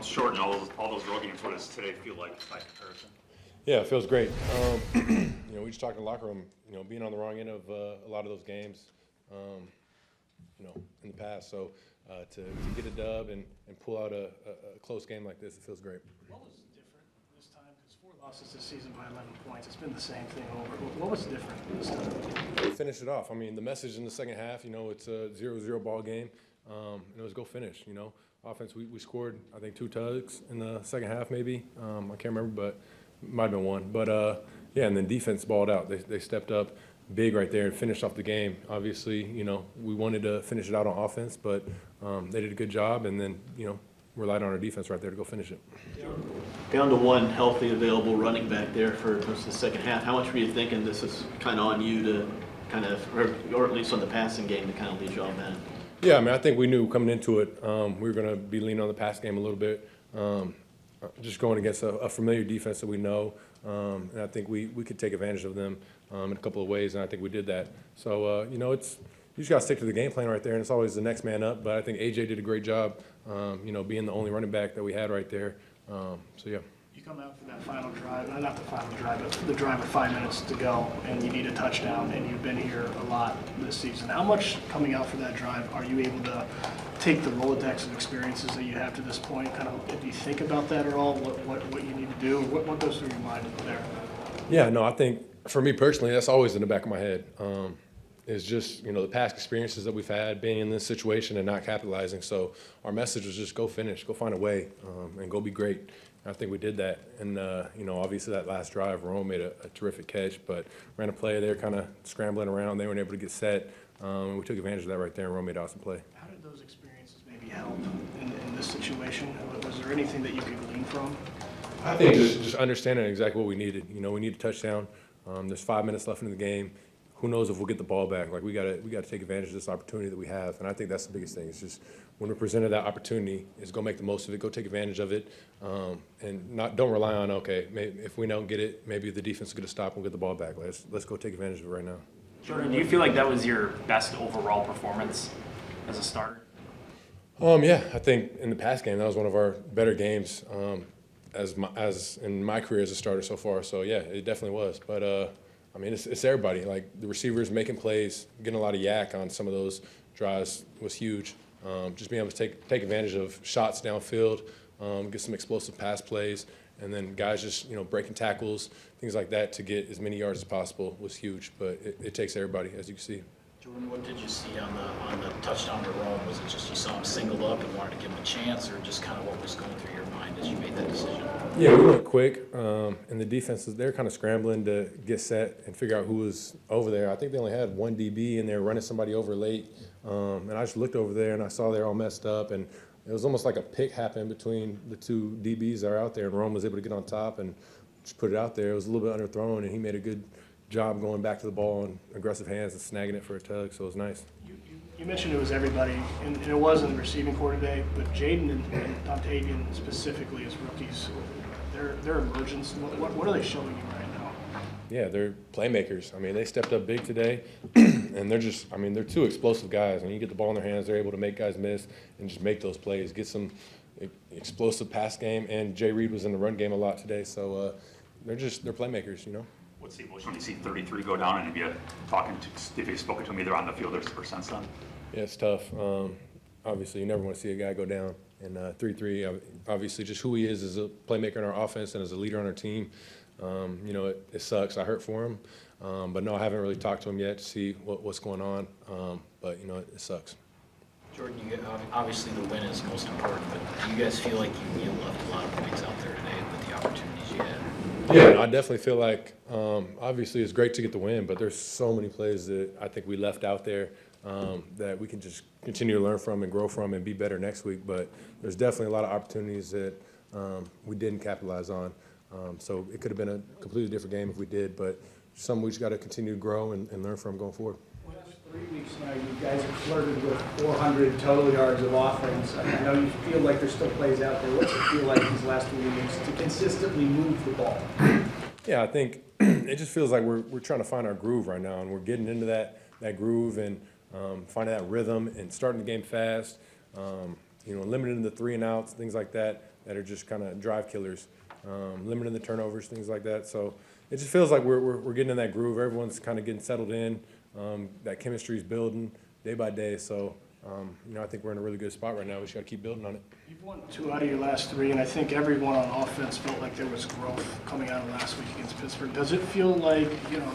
it's short and all those road games. What does today feel like by comparison? Yeah, it feels great. We just talked in the locker room, being on the wrong end of a lot of those games, in the past. So to get a dub and pull out a close game like this, it feels great. What was different this time? Because 4 losses this season by 11 points. It's been the same thing over. What was different this time? We finished it off. I mean, the message in the second half, it's a 0-0 ball game. And it was go finish, Offense, we scored, I think, 2 tugs in the second half maybe. I can't remember, but it might have been 1. But, yeah, and then defense balled out. They stepped up big right there and finished off the game. Obviously, we wanted to finish it out on offense, but they did a good job, and then, relied on our defense right there to go finish it. Down to 1 healthy, available running back there for most of the second half. How much were you thinking this is kind of on you to kind of, or at least on the passing game to kind of lead you all man? Yeah, I mean, I think we knew coming into it we were going to be leaning on the pass game a little bit, just going against a familiar defense that we know, and I think we could take advantage of them in a couple of ways, and I think we did that. So, you just got to stick to the game plan right there, and it's always the next man up. But I think A.J. did a great job, being the only running back that we had right there. So, yeah. You come out for that final drive, not the final drive, but the drive with 5 minutes to go, and you need a touchdown, and you've been here a lot this season. How much coming out for that drive are you able to take the Rolodex of experiences that you have to this point? Kind of, do you think about that at all? What you need to do? What goes through your mind there? Yeah, no, I think for me personally, that's always in the back of my head. Is just, the past experiences that we've had being in this situation and not capitalizing. So our message was just go finish, go find a way, and go be great. And I think we did that. And, obviously that last drive, Rome made a terrific catch, but ran a play. They were kind of scrambling around. They weren't able to get set. And we took advantage of that right there, and Rome made an awesome play. How did those experiences maybe help in this situation? Was there anything that you could glean from? I think just understanding exactly what we needed. We need a touchdown. There's 5 minutes left in the game. Who knows if we'll get the ball back? Like we got to take advantage of this opportunity that we have, and I think that's the biggest thing. It's just when we're presented that opportunity, is go make the most of it, go take advantage of it, and don't rely on if we don't get it, maybe the defense is going to stop and we'll get the ball back. Let's go take advantage of it right now. Jordan, do you feel like that was your best overall performance as a starter? Yeah, I think in the past game that was one of our better games as in my career as a starter so far. So yeah, it definitely was, but. I mean, it's everybody. Like the receivers making plays, getting a lot of yak on some of those drives was huge. Just being able to take advantage of shots downfield, get some explosive pass plays, and then guys just breaking tackles, things like that to get as many yards as possible was huge. But it takes everybody, as you can see. Jordan, what did you see on the touchdown to Rome? Was it just you saw him singled up and wanted to give him a chance, or just kind of what was going through your mind as you made that decision? Yeah, we went quick, and the defenses, they're kind of scrambling to get set and figure out who was over there. I think they only had 1 DB, and they were running somebody over late. And I just looked over there, and I saw they're all messed up, and it was almost like a pick happened between the 2 DBs that are out there, and Rome was able to get on top and just put it out there. It was a little bit underthrown, and he made a good job going back to the ball and aggressive hands and snagging it for a tug, so it was nice. You mentioned it was everybody, and it was in the receiving corps today, but Jaden and Dontavian specifically as rookies, their emergence, what are they showing you right now? Yeah, they're playmakers. I mean, they stepped up big today, and they're 2 explosive guys. When you get the ball in their hands, they're able to make guys miss and just make those plays, get some explosive pass game, and Jay Reed was in the run game a lot today, so they're playmakers, What's the emotion when you see 33 go down, and have you spoken to them either on the field or since then? Yeah, it's tough. Obviously, you never want to see a guy go down. And 3-3, obviously, just who he is as a playmaker in our offense and as a leader on our team, it sucks. I hurt for him. But no, I haven't really talked to him yet to see what's going on. But, it sucks. Jordan, obviously the win is most important, but do you guys feel like you left a lot of points out there today with the opportunities you had? Yeah, I definitely feel like, obviously, it's great to get the win, but there's so many plays that I think we left out there that we can just continue to learn from and grow from and be better next week. But there's definitely a lot of opportunities that we didn't capitalize on. So it could have been a completely different game if we did, but something we just got to continue to grow and learn from going forward. Last 3 weeks now, you guys have flirted with 400 total yards of offense. I know you feel like there's still plays out there. What's it feel like these last 3 weeks to consistently move the ball? Yeah, I think it just feels like we're trying to find our groove right now, and we're getting into that groove and finding that rhythm and starting the game fast. Limiting the 3 and outs, things like that that are just kind of drive killers, limiting the turnovers, things like that. So it just feels like we're getting in that groove. Everyone's kind of getting settled in. That chemistry is building day by day. So, I think we're in a really good spot right now. We just got to keep building on it. You've won 2 out of your last 3, and I think everyone on offense felt like there was growth coming out of last week against Pittsburgh. Does it feel like,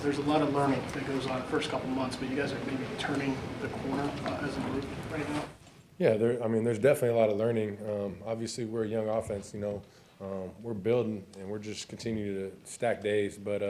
there's a lot of learning that goes on the first couple months, but you guys are maybe turning the corner as a group right now? Yeah, there's definitely a lot of learning. Obviously, we're a young offense, we're building and we're just continuing to stack days. But,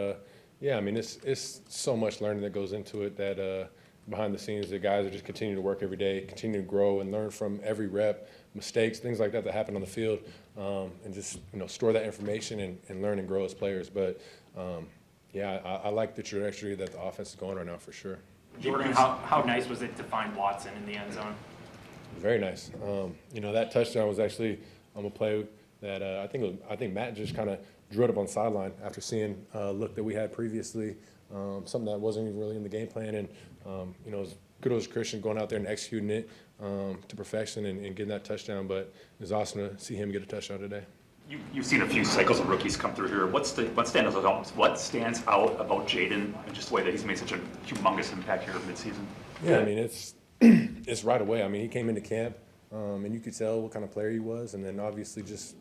it's so much learning that goes into it that behind the scenes, the guys are just continuing to work every day, continue to grow and learn from every rep, mistakes, things like that happen on the field, and just, store that information and learn and grow as players. But, I like the trajectory that the offense is going right now for sure. Jordan, how nice was it to find Watson in the end zone? Very nice. That touchdown was actually on a play that I think Matt just kind of drew it up on the sideline after seeing a look that we had previously, something that wasn't even really in the game plan. And, it was kudos to Christian going out there and executing it to perfection and getting that touchdown. But it was awesome to see him get a touchdown today. You've seen a few cycles of rookies come through here. What stands out about Jaden and just the way that he's made such a humongous impact here midseason? Yeah, it's right away. He came into camp, and you could tell what kind of player he was, and then obviously just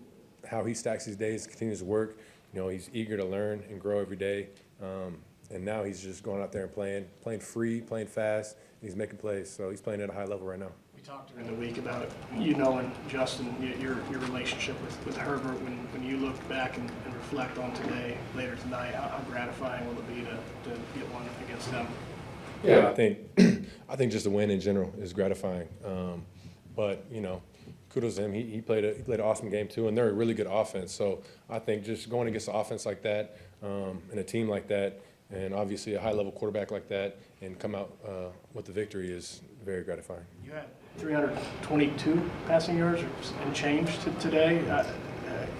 how he stacks his days, continues to work. He's eager to learn and grow every day, and now he's just going out there and playing free, playing fast, and he's making plays. So he's playing at a high level right now. We talked during the week about, and Justin, your relationship with Herbert. When you look back and reflect on today, later tonight, how gratifying will it be to get one against them? Yeah, I think just the win in general is gratifying. But kudos to him. He played an awesome game too, and they're a really good offense. So I think just going against an offense like that, and a team like that, and obviously a high-level quarterback like that, and come out with the victory is very gratifying. You had 322 passing yards and change today.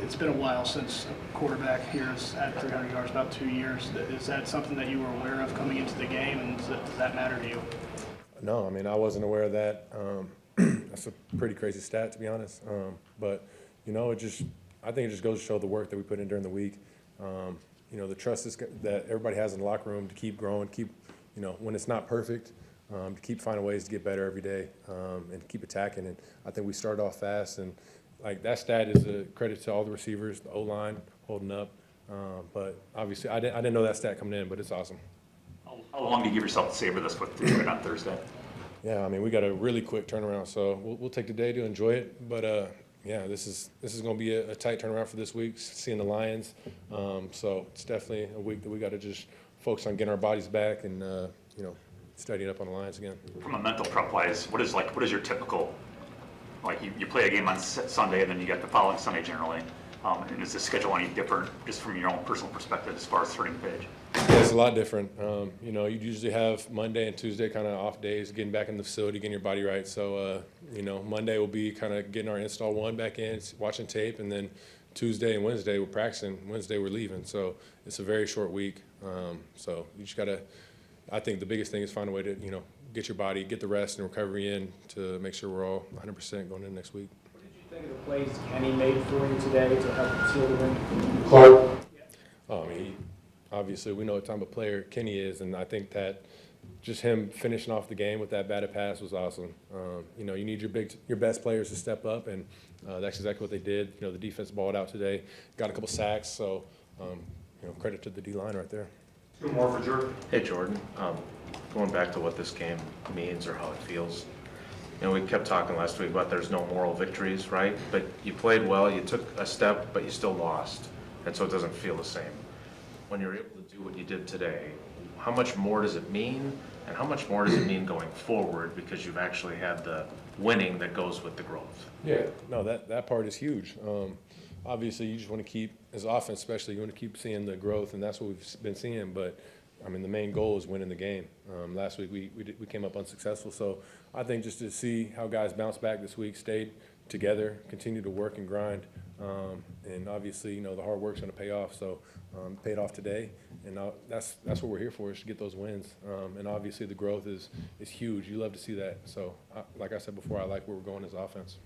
It's been a while since a quarterback here has had 300 yards, about 2 years. Is that something that you were aware of coming into the game, and does that matter to you? No, I wasn't aware of that. That's a pretty crazy stat, to be honest. But, I think it just goes to show the work that we put in during the week. The trust that everybody has in the locker room to keep growing, when it's not perfect, to keep finding ways to get better every day, and keep attacking. And I think we started off fast, and that stat is a credit to all the receivers, the O-line holding up. But obviously, I didn't know that stat coming in, but it's awesome. How long do you give yourself to savor this with to do it on Thursday? Yeah, we got a really quick turnaround, so we'll take the day to enjoy it. But this is going to be a tight turnaround for this week, seeing the Lions. So it's definitely a week that we got to just focus on getting our bodies back and studying up on the Lions again. From a mental prep wise, what is your typical, you play a game on Sunday and then you get the following Sunday generally, and is the schedule any different just from your own personal perspective as far as turning the page? Yeah, it's a lot different. You usually have Monday and Tuesday kind of off days, getting back in the facility, getting your body right. So, Monday will be kind of getting our install one back in, watching tape, and then Tuesday and Wednesday we're practicing. Wednesday we're leaving. So it's a very short week. So you just got to, I think the biggest thing is find a way to, get your body, get the rest and recovery in to make sure we're all 100% going in next week. What did you think of the plays Kenny made for you today to help seal the win? Clark. Obviously, we know what type of player Kenny is, and I think that just him finishing off the game with that batted pass was awesome. You need your best players to step up, and that's exactly what they did. The defense balled out today, got a couple sacks, so credit to the D-line right there. Two more for Jordan. Hey, Jordan. Going back to what this game means or how it feels. We kept talking last week about there's no moral victories, right? But you played well, you took a step, but you still lost, and so it doesn't feel the same. When you're able to do what you did today, how much more does it mean, and how much more does it mean going forward because you've actually had the winning that goes with the growth? Yeah, no, that part is huge. Obviously, you just want to keep, as offense especially, you want to keep seeing the growth, and that's what we've been seeing. But the main goal is winning the game. Last week we came up unsuccessful, so I think just to see how guys bounce back this week, stayed together, continue to work and grind, and obviously the hard work's going to pay off. So paid off today, and that's what we're here for, is to get those wins. And obviously the growth is huge. You love to see that. So like I said before, I like where we're going as offense.